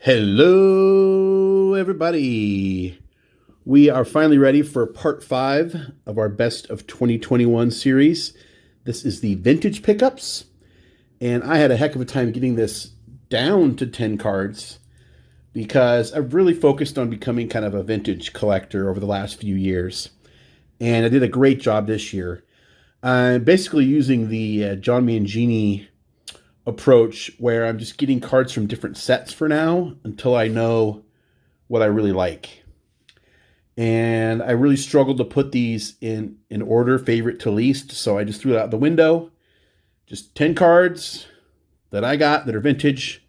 Hello, everybody. We are finally ready for part 5 of our Best of 2021 series. This is the vintage pickups, and I had a heck of a time getting this down to 10 cards because I've really focused on becoming kind of a vintage collector over the last few years, and I did a great job this year. I'm basically using the John Mangini approach where I'm just getting cards from different sets for now until I know what I really like. And I really struggled to put these in order, favorite to least, so I just threw it out the window. Just 10 cards that I got that are vintage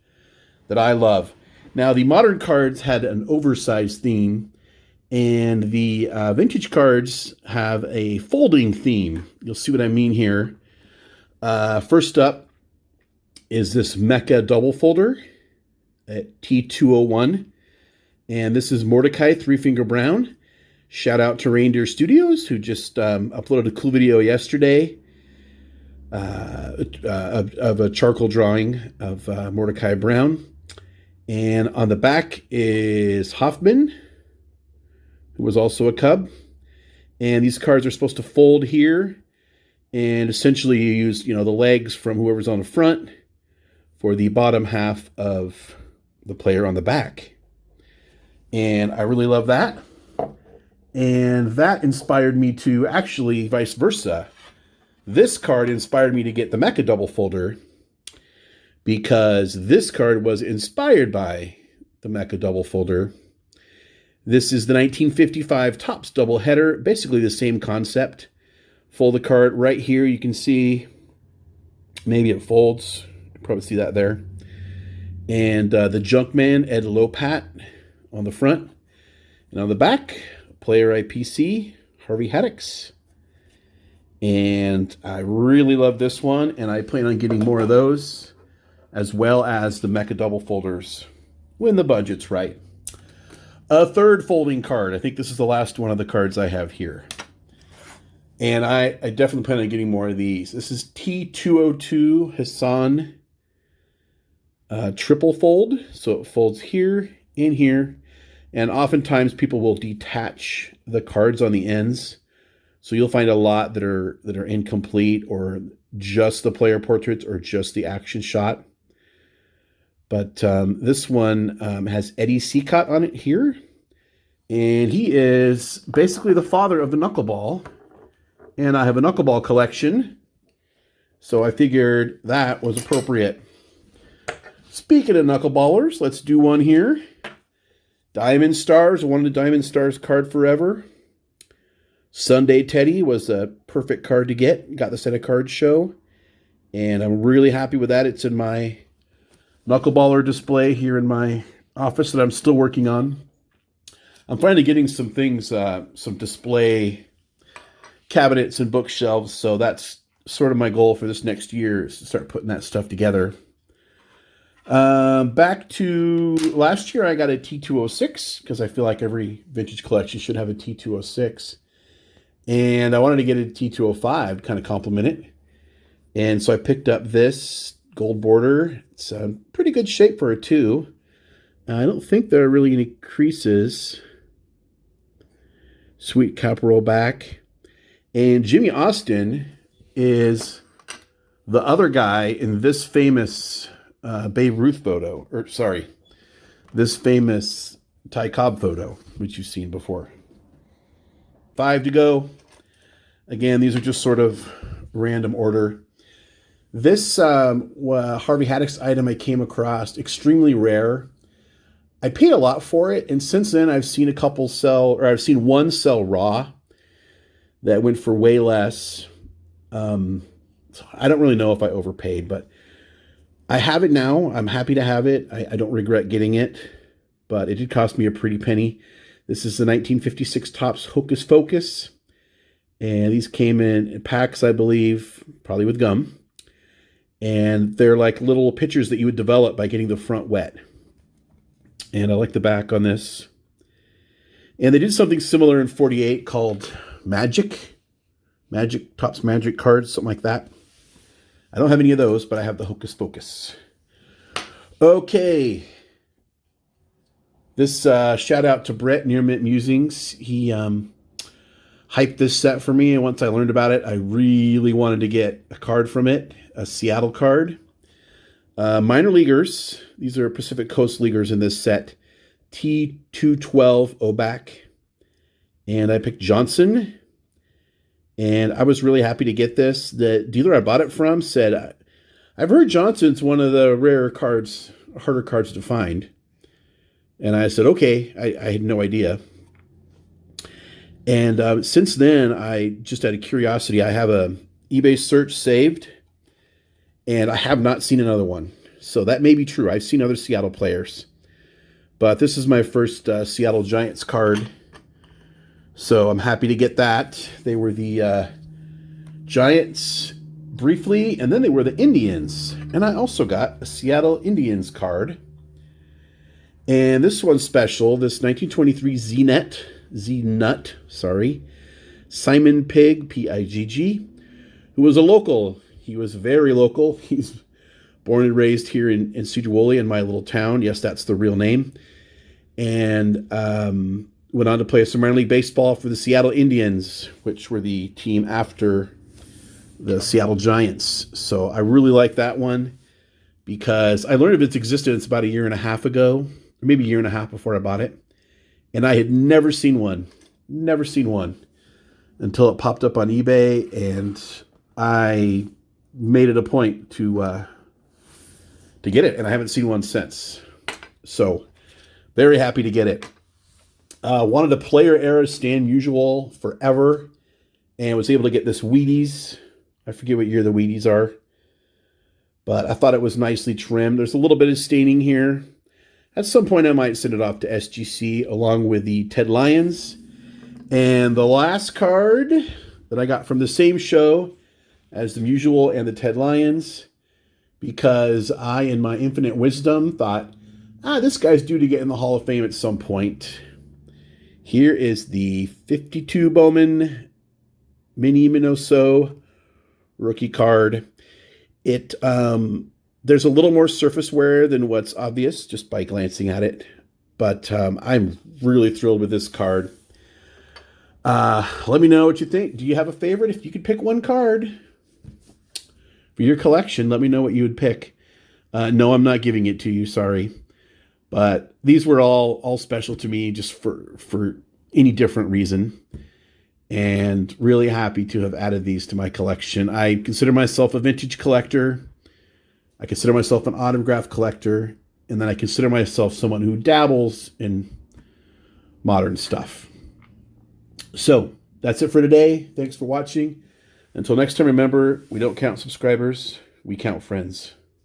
that I love. Now, the modern cards had an oversized theme, and the vintage cards have a folding theme. You'll see what I mean here. First up is this Mecha double folder at T201. And this is Mordecai Three Finger Brown. Shout out to Reindeer Studios, who just uploaded a cool video yesterday of a charcoal drawing of Mordecai Brown. And on the back is Hoffman, who was also a Cub. And these cards are supposed to fold here. And essentially you use, the legs from whoever's on the front for the bottom half of the player on the back. And I really love that. And that inspired me to actually vice versa. This card inspired me to get the Mecha double folder because this card was inspired by the Mecha double folder. This is the 1955 Topps double header, basically the same concept. Fold the card right here. You can see maybe it folds. Probably see that there. And the Junkman Ed Lopat on the front. And on the back, player IPC, Harvey Haddix. And I really love this one, and I plan on getting more of those, as well as the Mecha double folders when the budget's right. A third folding card. I think this is the last one of the cards I have here. And I definitely plan on getting more of these. This is T202 Hassan triple fold, so it folds here and here, and oftentimes people will detach the cards on the ends, so you'll find a lot that are incomplete or just the player portraits or just the action shot. But this one has Eddie Seacott on it here, and he is basically the father of the knuckleball, and I have a knuckleball collection, so I figured that was appropriate. Speaking of knuckleballers, let's do one here. Diamond Stars, one of the Diamond Stars card forever. Sunday Teddy was a perfect card to get. Got this at a card show, and I'm really happy with that. It's in my knuckleballer display here in my office that I'm still working on. I'm finally getting some things, some display cabinets and bookshelves, so that's sort of my goal for this next year is to start putting that stuff together. Back to last year, I got a T206 because I feel like every vintage collection should have a T206. And I wanted to get a T205 to kind of complement it. And so I picked up this gold border. It's a pretty good shape for a 2. I don't think there are really any creases. Sweet cap roll back. And Jimmy Austin is the other guy in this famous Babe Ruth photo, this famous Ty Cobb photo, which you've seen before. 5 to go. Again, these are just sort of random order. This Harvey Haddix item I came across, extremely rare. I paid a lot for it, and since then I've seen I've seen one sell raw that went for way less. So I don't really know if I overpaid, but I have it now. I'm happy to have it. I don't regret getting it, but it did cost me a pretty penny. This is the 1956 Topps Hocus Focus, and these came in packs, I believe, probably with gum, and they're like little pictures that you would develop by getting the front wet. And I like the back on this. And they did something similar in 48 called Magic, Topps Magic cards, something like that. I don't have any of those, but I have the Hocus Pocus. Okay. This shout out to Brett, Near Mint Musings. He hyped this set for me, and once I learned about it, I really wanted to get a card from it, a Seattle card. Minor leaguers. These are Pacific Coast leaguers in this set. T212 Oback. And I picked Johnson. And I was really happy to get this. The dealer I bought it from said, I've heard Johnson's one of the rarer cards, harder cards to find. And I said, okay, I had no idea. And since then, I just out of curiosity, I have a eBay search saved, and I have not seen another one. So that may be true. I've seen other Seattle players, but this is my first Seattle Giants card. So I'm happy to get that. They were the Giants briefly, and then they were the Indians. And I also got a Seattle Indians card. And this one's special, this 1923 Z-Nut, Simon Pigg, P-I-G-G, who was a local. He was very local. He's born and raised here in Sedro-Woolley, in my little town. Yes, that's the real name. And went on to play some minor league baseball for the Seattle Indians, which were the team after the Seattle Giants. So I really like that one because I learned of its existence about a year and a half ago, or maybe a year and a half before I bought it. And I had never seen one until it popped up on eBay, and I made it a point to get it, and I haven't seen one since. So very happy to get it. Wanted a player era Stan Musial forever, and was able to get this Wheaties. I forget what year the Wheaties are, but I thought it was nicely trimmed. There's a little bit of staining here. At some point, I might send it off to SGC along with the Ted Lyons. And the last card that I got from the same show as the Musial and the Ted Lyons, because I, in my infinite wisdom, thought, this guy's due to get in the Hall of Fame at some point. Here is the 52 Bowman Mini Minoso rookie card. It there's a little more surface wear than what's obvious just by glancing at it, but I'm really thrilled with this card. Let me know what you think. Do you have a favorite? If you could pick one card for your collection, let me know what you would pick. No, I'm not giving it to you, sorry. But these were all special to me just for any different reason. And really happy to have added these to my collection. I consider myself a vintage collector. I consider myself an autograph collector. And then I consider myself someone who dabbles in modern stuff. So that's it for today. Thanks for watching. Until next time, remember, we don't count subscribers, we count friends.